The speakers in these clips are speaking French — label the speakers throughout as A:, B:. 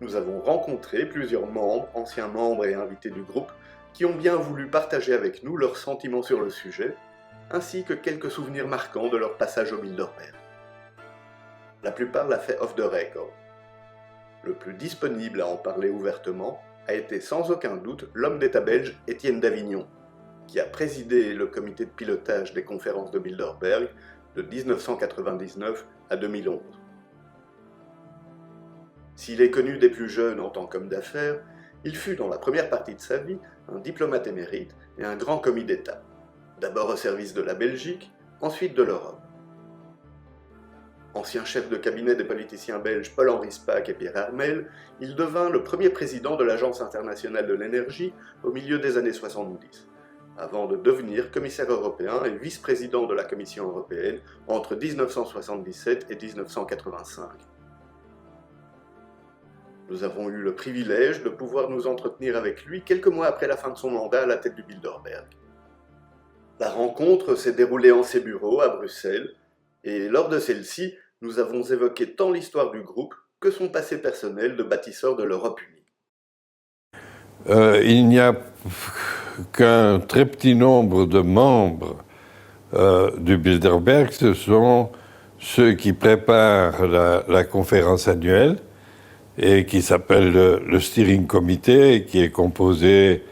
A: nous avons rencontré plusieurs membres, anciens membres et invités du groupe, qui ont bien voulu partager avec nous leurs sentiments sur le sujet, ainsi que quelques souvenirs marquants de leur passage au Bilderberg. La plupart l'a fait off the record. Le plus disponible à en parler ouvertement a été sans aucun doute l'homme d'État belge Étienne Davignon, qui a présidé le comité de pilotage des conférences de Bilderberg de 1999 à 2011. S'il est connu des plus jeunes en tant qu'homme d'affaires, il fut dans la première partie de sa vie un diplomate émérite et un grand commis d'État, d'abord au service de la Belgique, ensuite de l'Europe. Ancien chef de cabinet des politiciens belges Paul-Henri Spaak et Pierre Hermel, il devint le premier président de l'Agence internationale de l'énergie au milieu des années 70, avant de devenir commissaire européen et vice-président de la Commission européenne entre 1977 et 1985. Nous avons eu le privilège de pouvoir nous entretenir avec lui quelques mois après la fin de son mandat à la tête du Bilderberg. La rencontre s'est déroulée en ses bureaux à Bruxelles, et lors de celle-ci, nous avons évoqué tant l'histoire du groupe que son passé personnel de bâtisseur de l'Europe unie.
B: Il n'y a qu'un très petit nombre de membres du Bilderberg, ce sont ceux qui préparent la conférence annuelle et qui s'appelle le Steering Committee, qui est composé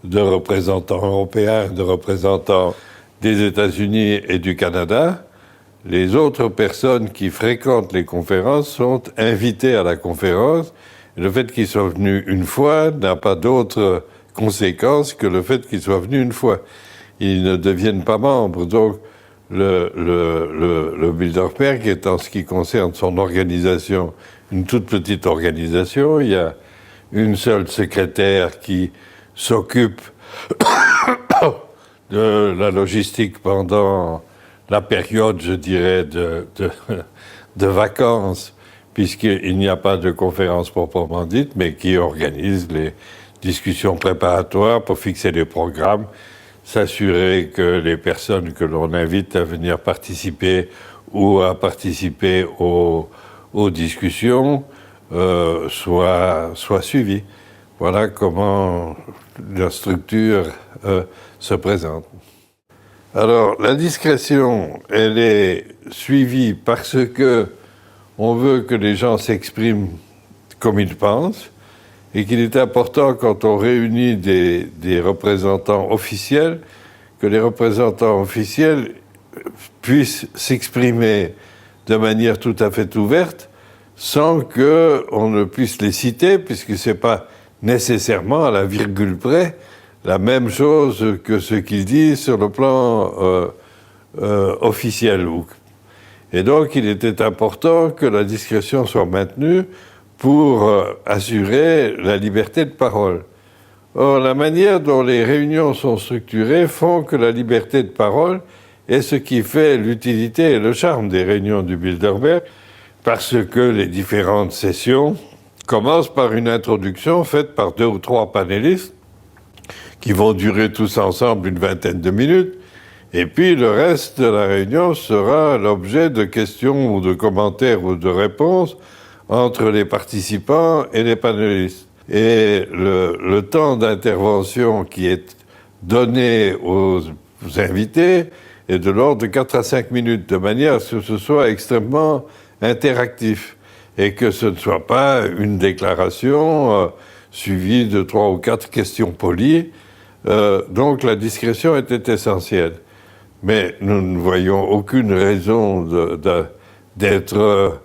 B: de représentants européens, de représentants des États-Unis et du Canada. Les autres personnes qui fréquentent les conférences sont invitées à la conférence. Et le fait qu'ils soient venus une fois n'a pas d'autre conséquence que le fait qu'ils soient venus une fois. Ils ne deviennent pas membres. Donc, le Bilderberg est, en ce qui concerne son organisation, une toute petite organisation. Il y a une seule secrétaire qui s'occupe de la logistique pendant la période, je dirais, de vacances, puisqu'il n'y a pas de conférence proprement dite, mais qui organise les discussions préparatoires pour fixer les programmes, s'assurer que les personnes que l'on invite à venir participer ou à participer aux discussions soient suivies. Voilà comment la structure se présente. Alors, la discrétion, elle est suivie parce que on veut que les gens s'expriment comme ils pensent et qu'il est important, quand on réunit des représentants officiels, que les représentants officiels puissent s'exprimer de manière tout à fait ouverte sans qu'on ne puisse les citer, puisque ce n'est pas nécessairement à la virgule près la même chose que ce qu'il dit sur le plan officiel. Et donc, il était important que la discrétion soit maintenue pour assurer la liberté de parole. Or, la manière dont les réunions sont structurées font que la liberté de parole est ce qui fait l'utilité et le charme des réunions du Bilderberg, parce que les différentes sessions commencent par une introduction faite par 2 ou 3 panélistes qui vont durer tous ensemble une vingtaine de minutes, et puis le reste de la réunion sera l'objet de questions ou de commentaires ou de réponses entre les participants et les panélistes. Et le temps d'intervention qui est donné aux invités est de l'ordre de 4 à 5 minutes, de manière à ce que ce soit extrêmement interactif et que ce ne soit pas une déclaration suivie de 3 ou 4 questions polies. Donc la discrétion était essentielle. Mais nous ne voyons aucune raison d'être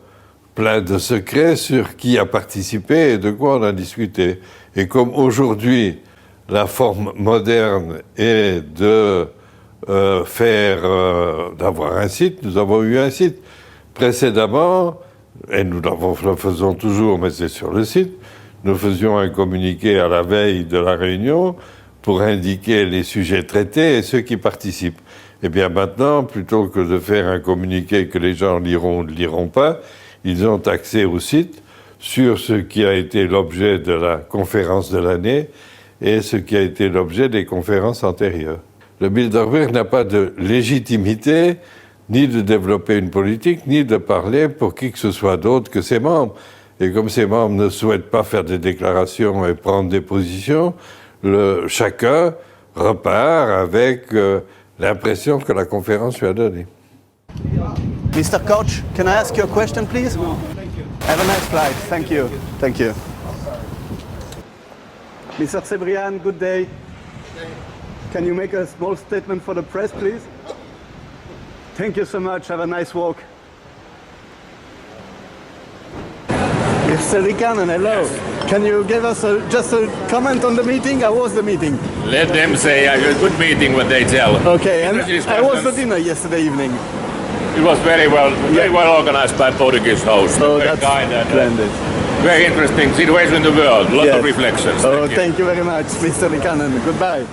B: plein de secrets sur qui a participé et de quoi on a discuté. Et comme aujourd'hui, la forme moderne est de d'avoir un site, nous avons eu un site. Précédemment, et nous le faisons toujours, mais c'est sur le site, nous faisions un communiqué à la veille de la réunion pour indiquer les sujets traités et ceux qui participent. Eh bien maintenant, plutôt que de faire un communiqué que les gens liront ou ne liront pas, ils ont accès au site sur ce qui a été l'objet de la conférence de l'année et ce qui a été l'objet des conférences antérieures. Le Bilderberg n'a pas de légitimité ni de développer une politique, ni de parler pour qui que ce soit d'autre que ses membres. Et comme ces membres ne souhaitent pas faire des déclarations et prendre des positions, chacun repart avec l'impression que la conférence lui a donnée.
C: Mr. Coach, can I ask you a question, please? Have a nice flight. Thank you. Thank you. Mr. Sebrian, good day. Can you make a small statement for the press, please? Thank you so much. Have a nice walk. Mr. Likanen, hello. Can you give us just a comment on the meeting? How was the meeting?
D: Let them say a good meeting what they tell.
C: Okay, and how was the dinner yesterday evening?
D: It was very well organized by Portuguese host.
C: Oh,
D: very
C: that's
D: kind and
C: splendid.
D: very interesting situation in the world. Lot of reflections.
C: Oh, thank you very much, Mr. Likanen. Goodbye.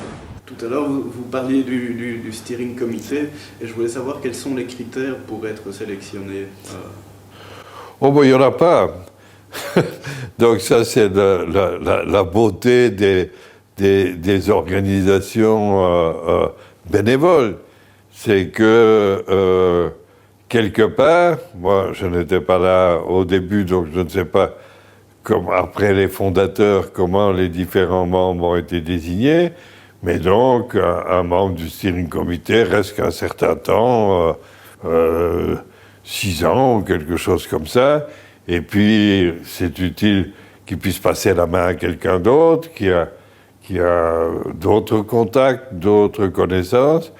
E: Tout à l'heure, vous parliez du steering committee et je voulais savoir quels sont les critères pour être sélectionné.
B: Oh, ben, il n'y en a pas. Donc ça, c'est la beauté des organisations bénévoles. C'est que, quelque part, moi, je n'étais pas là au début, donc je ne sais pas, comme après les fondateurs, comment les différents membres ont été désignés, mais donc, un membre du steering committee reste qu'un certain temps, 6 ans ou quelque chose comme ça, et puis c'est utile qu'il puisse passer la main à quelqu'un d'autre, qui a d'autres contacts, d'autres connaissances,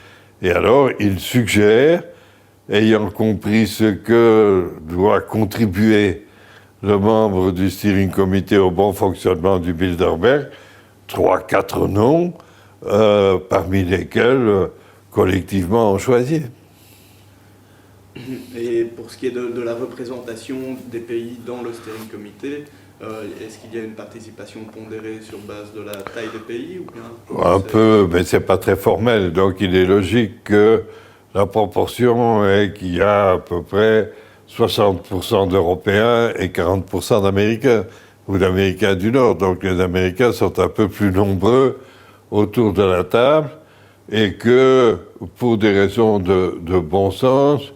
B: et alors il suggère, ayant compris ce que doit contribuer le membre du steering committee au bon fonctionnement du Bilderberg, 3-4 noms, parmi lesquels, collectivement, on choisit.
E: Et pour ce qui est de la représentation des pays dans le steering committee, est-ce qu'il y a une participation pondérée sur base de la taille des pays ou bien
B: Un peu, mais c'est pas très formel. Donc il est logique que la proportion est qu'il y a à peu près 60% d'Européens et 40% d'Américains, ou d'Américains du Nord. Donc les Américains sont un peu plus nombreux autour de la table, et que, pour des raisons de bon sens,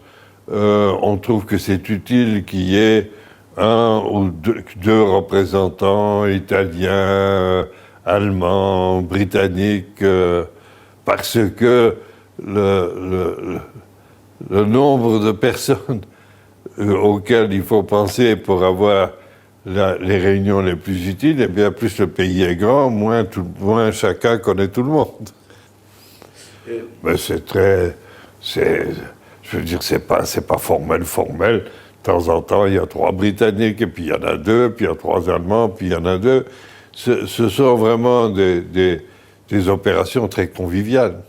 B: on trouve que c'est utile qu'il y ait un ou deux représentants italiens, allemands, britanniques, parce que le nombre de personnes auxquelles il faut penser pour avoir les réunions les plus utiles, et bien plus le pays est grand, moins chacun connaît tout le monde. Mais je veux dire, c'est pas formel. De temps en temps, il y a 3 Britanniques, et puis il y en a 2, puis il y a 3 Allemands, puis il y en a 2. Ce sont vraiment des opérations très conviviales.